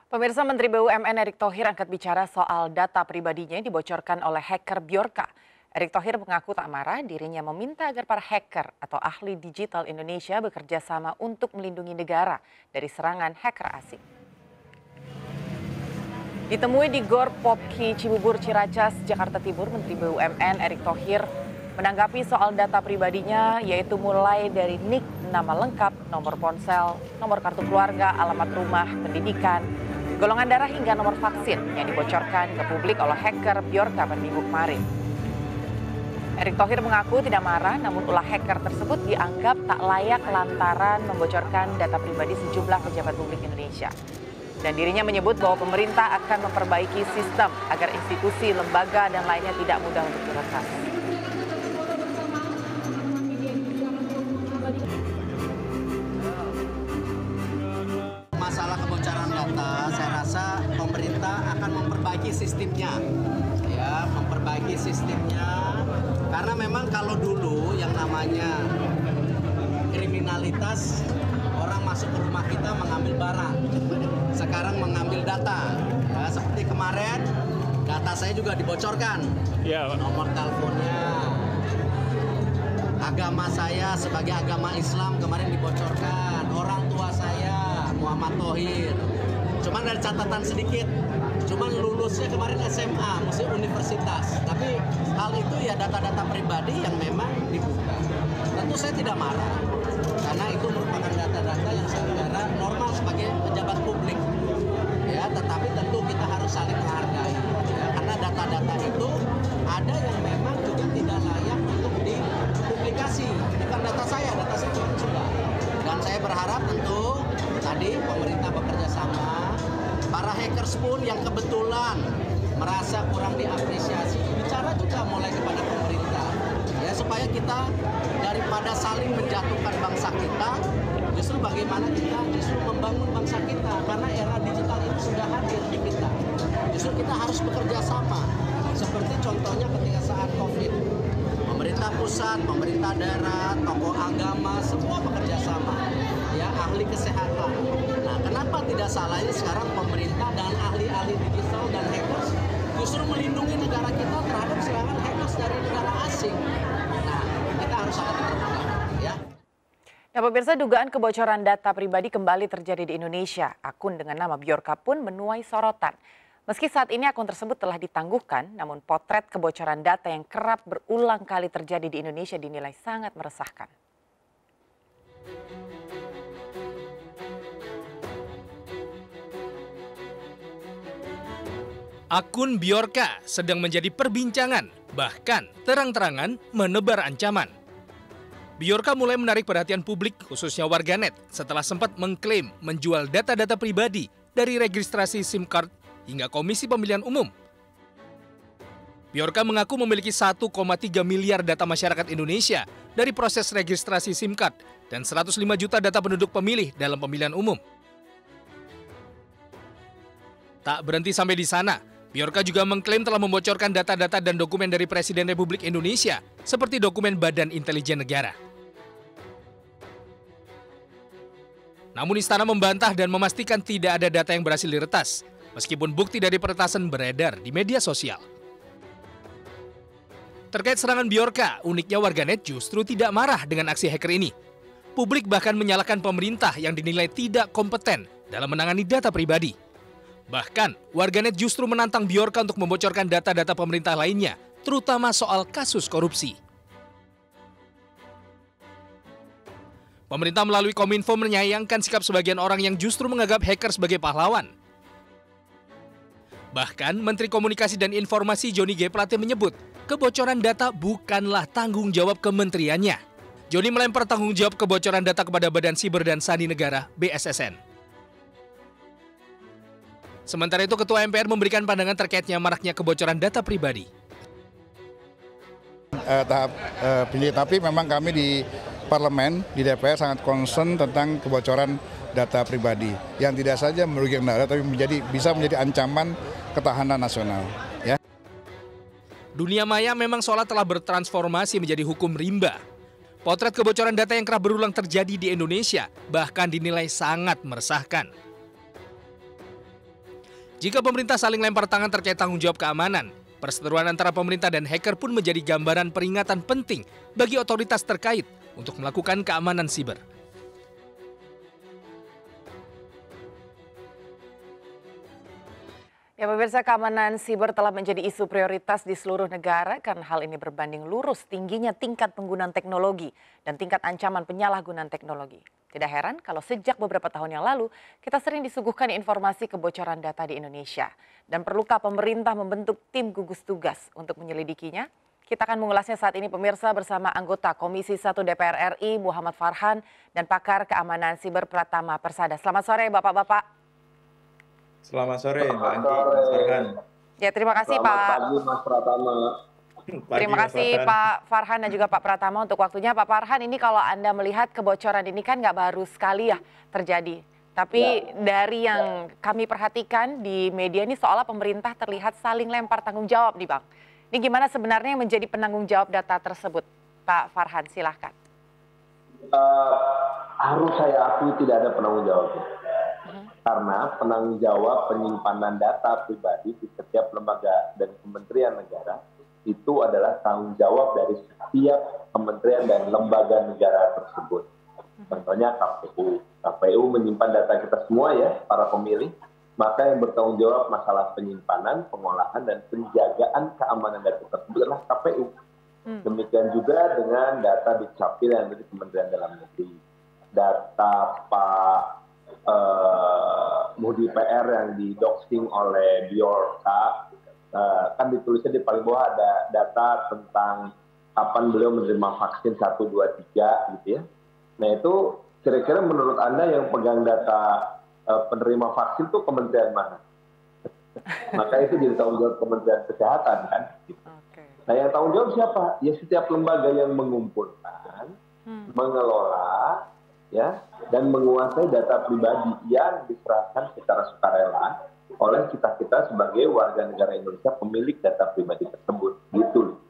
Pemirsa, Menteri BUMN Erick Thohir angkat bicara soal data pribadinya yang dibocorkan oleh hacker Bjorka. Erick Thohir mengaku tak marah, dirinya meminta agar para hacker atau ahli digital Indonesia bekerja sama untuk melindungi negara dari serangan hacker asing. Ditemui di Gor Popki Cibubur Ciracas, Jakarta Timur, Menteri BUMN Erick Thohir menanggapi soal data pribadinya, yaitu mulai dari nik, nama lengkap, nomor ponsel, nomor kartu keluarga, alamat rumah, pendidikan, golongan darah hingga nomor vaksin yang dibocorkan ke publik oleh hacker Bjorka pada Minggu kemarin. Erick Thohir mengaku tidak marah, namun ulah hacker tersebut dianggap tak layak lantaran membocorkan data pribadi sejumlah pejabat publik Indonesia. Dan dirinya menyebut bahwa pemerintah akan memperbaiki sistem agar institusi, lembaga, dan lainnya tidak mudah untuk diretas. Masalah kebocoran data, saya rasa pemerintah akan memperbaiki sistemnya, ya, memperbaiki sistemnya. Karena memang kalau dulu yang namanya kriminalitas, orang masuk ke rumah kita mengambil barang, sekarang mengambil data. Ya, seperti kemarin, data saya juga dibocorkan, nomor teleponnya, agama saya sebagai agama Islam kemarin dibocorkan, orang tua saya Muhammad Thohir. Cuman dari catatan sedikit, cuman lulusnya kemarin SMA, mesti universitas. Tapi hal itu ya data-data pribadi yang memang dibuka. Tentu saya tidak marah, karena itu merupakan data-data yang secara normal sebagai pejabat publik. Ya, tetapi tentu kita harus saling menghargai. Ya, karena data-data itu ada yang memang juga tidak layak untuk dipublikasi. Bukan data saya sudah. Dan saya berharap tentu tadi pemerintah bekerja sama, para hackers pun yang kebetulan merasa kurang diapresiasi, bicara juga mulai kepada pemerintah. Ya, supaya kita daripada saling menjatuhkan bangsa kita, justru bagaimana kita justru membangun bangsa kita. Karena era digital itu sudah hadir di kita. Justru kita harus bekerja sama. Seperti contohnya ketika saat COVID. Pemerintah pusat, pemerintah daerah, tokoh agama, semua bekerja sama. Ya, ahli kesehatan. Nah, kenapa tidak salah ini sekarang pemerintah dan ahli-ahli digital dan hackers justru melindungi negara kita terhadap serangan hackers dari negara asing. Nah, kita harus sangat terbuka, ya. Nah, pemirsa, dugaan kebocoran data pribadi kembali terjadi di Indonesia. Akun dengan nama Bjorka pun menuai sorotan. Meski saat ini akun tersebut telah ditangguhkan, namun potret kebocoran data yang kerap berulang kali terjadi di Indonesia dinilai sangat meresahkan. Akun Bjorka sedang menjadi perbincangan, bahkan terang-terangan menebar ancaman. Bjorka mulai menarik perhatian publik, khususnya warganet, setelah sempat mengklaim menjual data-data pribadi dari registrasi SIM card hingga Komisi Pemilihan Umum. Bjorka mengaku memiliki 1,3 miliar data masyarakat Indonesia dari proses registrasi SIM card dan 105 juta data penduduk pemilih dalam pemilihan umum. Tak berhenti sampai di sana, Bjorka juga mengklaim telah membocorkan data-data dan dokumen dari Presiden Republik Indonesia, seperti dokumen Badan Intelijen Negara. Namun istana membantah dan memastikan tidak ada data yang berhasil diretas, meskipun bukti dari peretasan beredar di media sosial. Terkait serangan Bjorka, uniknya warganet justru tidak marah dengan aksi hacker ini. Publik bahkan menyalahkan pemerintah yang dinilai tidak kompeten dalam menangani data pribadi. Bahkan, warganet justru menantang Bjorka untuk membocorkan data-data pemerintah lainnya, terutama soal kasus korupsi. Pemerintah melalui Kominfo menyayangkan sikap sebagian orang yang justru menganggap hacker sebagai pahlawan. Bahkan, Menteri Komunikasi dan Informasi Johnny G. Plate menyebut, kebocoran data bukanlah tanggung jawab kementeriannya. Johnny melempar tanggung jawab kebocoran data kepada Badan Siber dan Sandi Negara, BSSN. Sementara itu, Ketua MPR memberikan pandangan terkaitnya maraknya kebocoran data pribadi. Tapi memang kami di Parlemen, di DPR sangat concern tentang kebocoran data pribadi yang tidak saja merugikan negara, tapi bisa menjadi ancaman ketahanan nasional. Ya. Dunia maya memang seolah telah bertransformasi menjadi hukum rimba. Potret kebocoran data yang kerap berulang terjadi di Indonesia bahkan dinilai sangat meresahkan. Jika pemerintah saling lempar tangan terkait tanggung jawab keamanan, perseteruan antara pemerintah dan hacker pun menjadi gambaran peringatan penting bagi otoritas terkait untuk melakukan keamanan siber. Ya, pemirsa, keamanan siber telah menjadi isu prioritas di seluruh negara karena hal ini berbanding lurus tingginya tingkat penggunaan teknologi dan tingkat ancaman penyalahgunaan teknologi. Tidak heran kalau sejak beberapa tahun yang lalu kita sering disuguhkan informasi kebocoran data di Indonesia. Dan perlukah pemerintah membentuk tim gugus tugas untuk menyelidikinya? Kita akan mengulasnya saat ini pemirsa bersama anggota Komisi 1 DPR RI Muhammad Farhan dan pakar keamanan siber Pratama Persada. Selamat sore Bapak-bapak. Selamat sore Mbak Anggi, Mas Farhan. Ya, terima kasih Selamat pagi Mas Pratama. Terima kasih Pak Farhan dan juga Pak Pratama untuk waktunya. Pak Farhan, ini kalau Anda melihat kebocoran ini kan nggak baru sekali ya terjadi. Tapi dari yang kami perhatikan di media ini seolah pemerintah terlihat saling lempar tanggung jawab nih Bang. Ini gimana sebenarnya yang menjadi penanggung jawab data tersebut? Pak Farhan, silahkan. Harus saya akui tidak ada penanggung jawabnya. Karena penanggung jawab penyimpanan data pribadi di setiap lembaga dan kementerian negara itu adalah tanggung jawab dari setiap kementerian dan lembaga negara tersebut. Contohnya KPU. KPU menyimpan data kita semua ya, para pemilih. Maka yang bertanggung jawab masalah penyimpanan, pengolahan, dan penjagaan keamanan data tersebut adalah KPU. Demikian juga dengan data Dukcapil yang dari Kementerian Dalam Negeri. Data Pak Muhdi PR yang didoxing oleh Biorka, kan ditulisnya di paling bawah ada data tentang kapan beliau menerima vaksin 1, 2, 3 gitu ya. Nah itu kira-kira menurut Anda yang pegang data penerima vaksin itu kementerian mana? Maka itu jadi tanggung jawab Kementerian Kesehatan kan. Nah yang tanggung jawab siapa? Ya setiap lembaga yang mengumpulkan, mengelola, ya, dan menguasai data pribadi yang diserahkan secara sukarela oleh kita sebagai warga negara Indonesia pemilik data pribadi tersebut, gitu.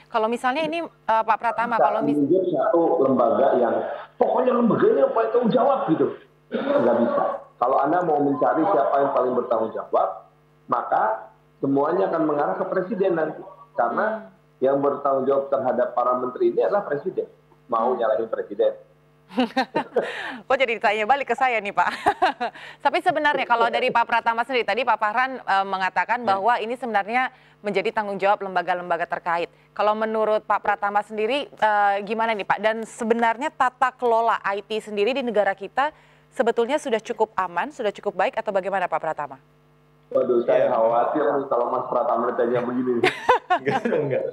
Kalau misalnya ini Pak Pratama, kalau misalnya satu lembaga yang pokoknya lembaganya yang paling tanggung jawab gitu, nggak bisa. Kalau Anda mau mencari siapa yang paling bertanggung jawab, maka semuanya akan mengarah ke presiden nanti, karena yang bertanggung jawab terhadap para menteri ini adalah presiden. Mau nyalahin presiden. Kok jadi ditanya balik ke saya nih Pak. Tapi sebenarnya kalau dari Pak Pratama sendiri, tadi Pak Farhan mengatakan bahwa ini sebenarnya menjadi tanggung jawab lembaga-lembaga terkait. Kalau menurut Pak Pratama sendiri gimana nih Pak? Dan sebenarnya tata kelola IT sendiri di negara kita sebetulnya sudah cukup aman, sudah cukup baik atau bagaimana Pak Pratama? Waduh, saya khawatir nih kalau Mas Pratama ditanya begini. Enggak.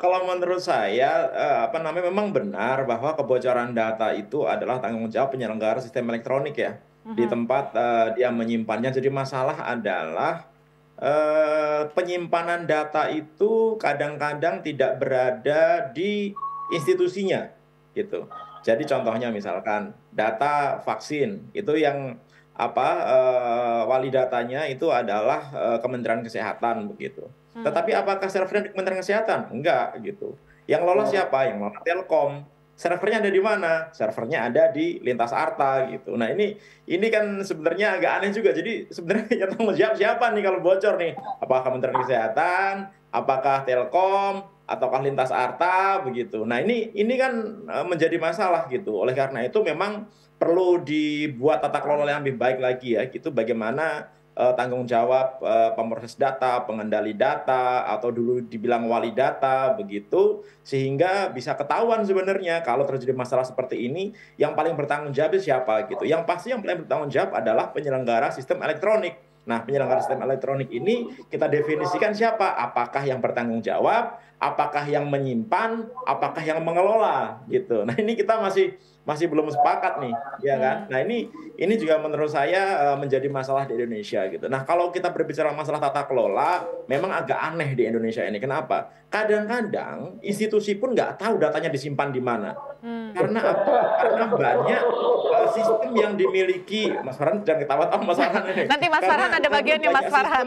Kalau menurut saya memang benar bahwa kebocoran data itu adalah tanggung jawab penyelenggara sistem elektronik ya. Di tempat dia menyimpannya. Jadi masalah adalah penyimpanan data itu kadang-kadang tidak berada di institusinya gitu. Jadi contohnya misalkan data vaksin itu yang wali datanya itu adalah Kementerian Kesehatan begitu. Tetapi apakah servernya di Kementerian Kesehatan? Enggak gitu. Yang lolos siapa? Yang lolos Telkom. Servernya ada di mana? Servernya ada di Lintas Arta gitu. Nah ini kan sebenarnya agak aneh juga. Jadi sebenarnya yang tanggung jawab siapa nih kalau bocor nih? Apakah Kementerian Kesehatan? Apakah Telkom? Ataukah Lintas Arta begitu? Nah ini kan menjadi masalah gitu. Oleh karena itu memang perlu dibuat tata kelola yang lebih baik lagi ya. Gitu bagaimana tanggung jawab pemroses data, pengendali data, atau dulu dibilang wali data, begitu, sehingga bisa ketahuan sebenarnya kalau terjadi masalah seperti ini, yang paling bertanggung jawab siapa gitu. Yang pasti yang paling bertanggung jawab adalah penyelenggara sistem elektronik. Nah, penyelenggara sistem elektronik ini kita definisikan siapa? Apakah yang bertanggung jawab? Apakah yang menyimpan? Apakah yang mengelola? Gitu. Nah, ini kita masih belum sepakat nih, ya kan? Nah, ini juga menurut saya menjadi masalah di Indonesia gitu. Nah, kalau kita berbicara masalah tata kelola, memang agak aneh di Indonesia ini. Kenapa? Kadang-kadang institusi pun nggak tahu datanya disimpan di mana. Karena apa? Karena banyak sistem yang dimiliki. Mas Farhan jangan ketawa Mas Farhan ini. Nanti Mas Farhan ada bagiannya Mas Farhan.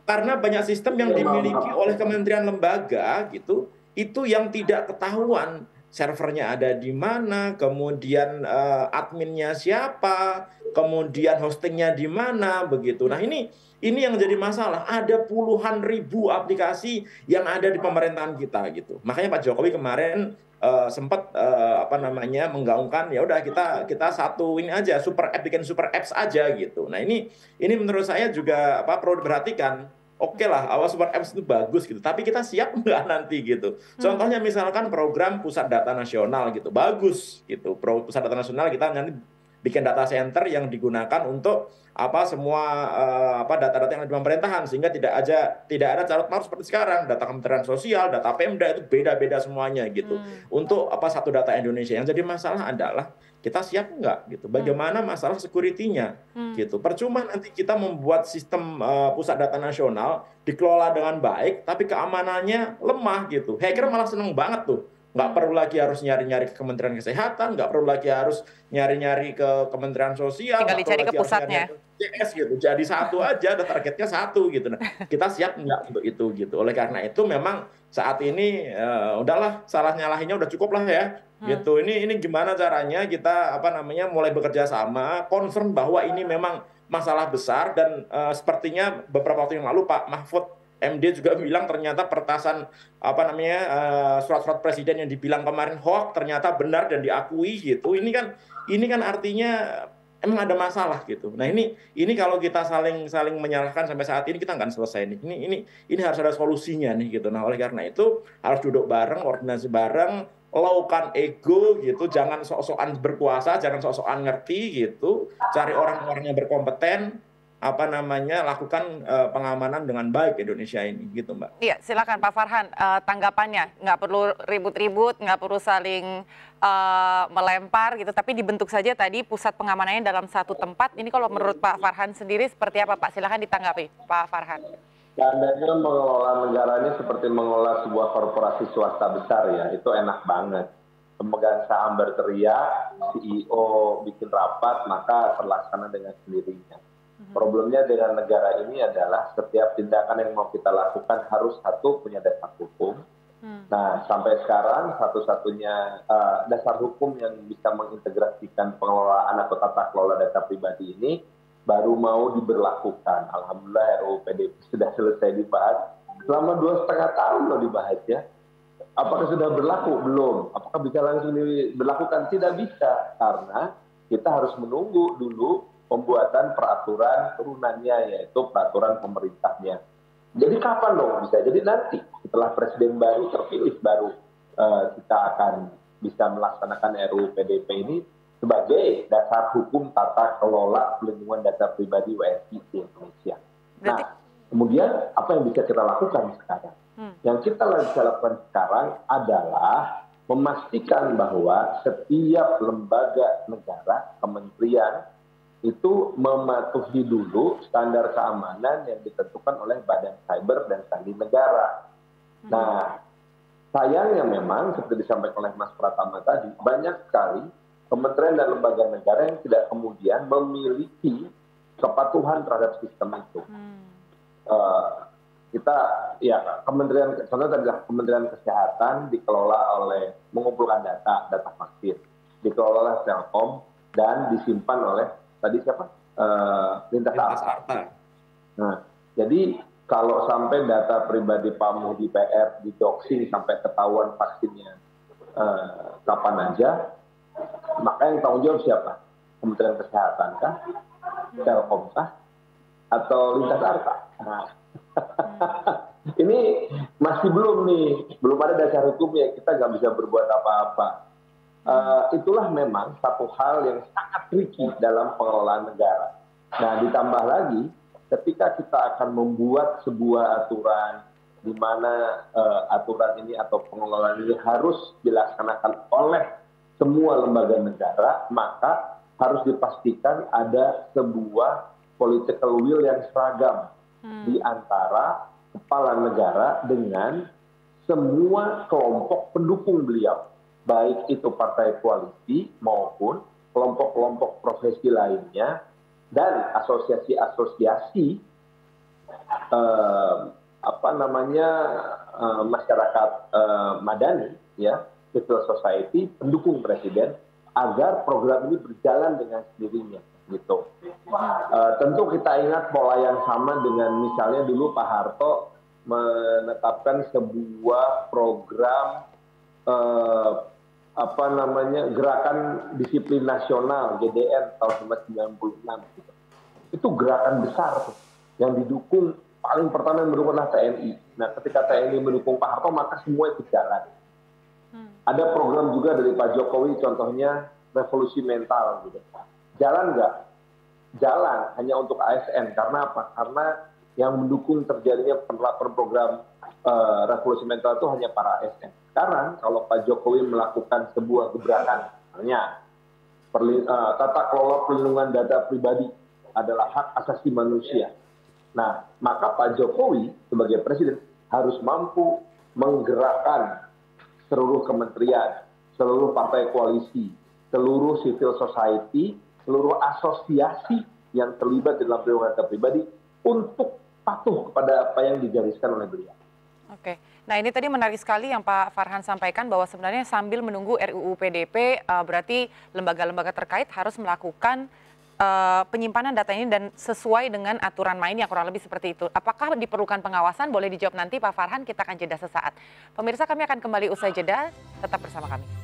Karena banyak sistem yang dimiliki oleh kementerian lembaga gitu, itu yang tidak ketahuan servernya ada di mana, kemudian adminnya siapa, kemudian hostingnya di mana begitu. Nah ini yang jadi masalah. Ada puluhan ribu aplikasi yang ada di pemerintahan kita gitu. Makanya Pak Jokowi kemarin sempat menggaungkan ya udah kita satu ini aja super app, bikin super apps aja gitu. Nah ini menurut saya juga perlu diperhatikan. Oke lah, awal super apps itu bagus gitu, tapi kita siap nggak nanti gitu. Contohnya misalkan program pusat data nasional gitu, bagus gitu. Pusat data nasional kita nanti bikin data center yang digunakan untuk semua data-data yang ada di pemerintahan, sehingga tidak ada carut marut seperti sekarang. Data Kementerian Sosial, data Pemda itu beda-beda semuanya gitu. Untuk satu data Indonesia. Yang jadi masalah adalah kita siap nggak gitu, bagaimana masalah security-nya gitu. Percuma nanti kita membuat sistem pusat data nasional dikelola dengan baik tapi keamanannya lemah gitu. Hacker malah seneng banget tuh, nggak perlu lagi harus nyari-nyari ke Kementerian Kesehatan, nggak perlu lagi harus nyari-nyari ke Kementerian Sosial, tinggal dicari ke pusatnya CS gitu, jadi satu aja, ada targetnya satu gitu. Nah, kita siap nggak untuk itu gitu. Oleh karena itu memang saat ini udahlah, salah nyalahinnya udah cukup lah ya gitu. Ini gimana caranya kita mulai bekerja sama, concern bahwa ini memang masalah besar. Dan sepertinya beberapa waktu yang lalu Pak Mahfud MD juga bilang ternyata pertasan surat-surat presiden yang dibilang kemarin hoax ternyata benar dan diakui gitu. Ini kan artinya emang ada masalah gitu. Nah ini kalau kita saling menyalahkan sampai saat ini kita nggak selesai nih. Ini harus ada solusinya nih gitu. Nah oleh karena itu harus duduk bareng, koordinasi bareng, laukan ego gitu, jangan sok-sokan berkuasa, jangan sok-sokan ngerti gitu, cari orang-orang yang berkompeten, lakukan pengamanan dengan baik Indonesia ini gitu Mbak. Iya, silakan Pak Farhan, tanggapannya. Nggak perlu ribut-ribut, nggak perlu saling melempar gitu, tapi dibentuk saja tadi pusat pengamanannya dalam satu tempat. Ini kalau menurut Pak Farhan sendiri seperti apa Pak? Silakan ditanggapi Pak Farhan. Seandainya mengelola negara ini seperti mengelola sebuah korporasi swasta besar ya, itu enak banget. Pemegang saham berteriak, CEO bikin rapat, maka terlaksana dengan sendirinya. Problemnya dengan negara ini adalah setiap tindakan yang mau kita lakukan harus punya dasar hukum. Nah, sampai sekarang satu-satunya dasar hukum yang bisa mengintegrasikan pengelolaan atau tata kelola data pribadi ini baru mau diberlakukan. Alhamdulillah RUU PDP sudah selesai dibahas. Selama 2,5 tahun loh dibahas ya. Apakah sudah berlaku? Belum. Apakah bisa langsung diberlakukan? Tidak bisa. Karena kita harus menunggu dulu pembuatan peraturan turunannya, yaitu peraturan pemerintahnya. Jadi kapan dong bisa? Jadi nanti setelah presiden baru terpilih baru kita akan bisa melaksanakan RUU PDP ini sebagai dasar hukum tata kelola pelindungan data pribadi WNI di Indonesia. Nah, kemudian apa yang bisa kita lakukan sekarang? Yang kita bisa lakukan sekarang adalah memastikan bahwa setiap lembaga negara, kementerian, itu mematuhi dulu standar keamanan yang ditentukan oleh Badan Cyber dan Sandi Negara. Nah, sayangnya memang seperti disampaikan oleh Mas Pratama tadi, banyak sekali kementerian dan lembaga negara yang tidak kemudian memiliki kepatuhan terhadap sistem itu. Kita, ya contohnya tadi Kementerian Kesehatan dikelola oleh mengumpulkan data vaksin, dikelola oleh Telkom dan disimpan oleh tadi siapa? Lintas Harta. Nah, jadi kalau sampai data pribadi Pak Muhdi PR di-doxing sampai ketahuan vaksinnya kapan aja, maka yang tanggung jawab siapa? Kementerian Kesehatan kah? Telkom kah? Atau Lintas Harta? Nah, ini masih belum ada dasar hukumnya, kita nggak bisa berbuat apa-apa. Itulah memang satu hal yang sangat tricky dalam pengelolaan negara. Nah, ditambah lagi ketika kita akan membuat sebuah aturan di mana aturan ini atau pengelolaan ini harus dilaksanakan oleh semua lembaga negara, maka harus dipastikan ada sebuah political will yang seragam di antara kepala negara dengan semua kelompok pendukung beliau, baik itu partai koalisi maupun kelompok-kelompok profesi lainnya dan asosiasi-asosiasi masyarakat madani, ya, civil society pendukung presiden agar program ini berjalan dengan sendirinya. gitu. Tentu kita ingat pola yang sama dengan misalnya dulu Pak Harto menetapkan sebuah program Gerakan Disiplin Nasional GDN tahun 1996 gitu. Itu gerakan besar tuh yang didukung, paling pertama yang mendukung adalah TNI. Nah, ketika TNI mendukung Pak Harto maka semua ikut jalan. Ada program juga dari Pak Jokowi, contohnya revolusi mental gitu. Jalan nggak? Jalan, hanya untuk ASN. Karena apa? Karena yang mendukung terjadinya penerapan program revolusi mental itu hanya para ASN. Sekarang kalau Pak Jokowi melakukan sebuah gebrakan, misalnya tata kelola perlindungan data pribadi adalah hak asasi manusia. Nah, maka Pak Jokowi sebagai presiden harus mampu menggerakkan seluruh kementerian, seluruh partai koalisi, seluruh civil society, seluruh asosiasi yang terlibat dalam perlindungan data pribadi untuk patuh kepada apa yang digariskan oleh beliau. Oke, nah ini tadi menarik sekali yang Pak Farhan sampaikan bahwa sebenarnya sambil menunggu RUU PDP berarti lembaga-lembaga terkait harus melakukan penyimpanan data ini dan sesuai dengan aturan main yang kurang lebih seperti itu. Apakah diperlukan pengawasan? Boleh dijawab nanti Pak Farhan, kita akan jeda sesaat. Pemirsa, kami akan kembali usai jeda, tetap bersama kami.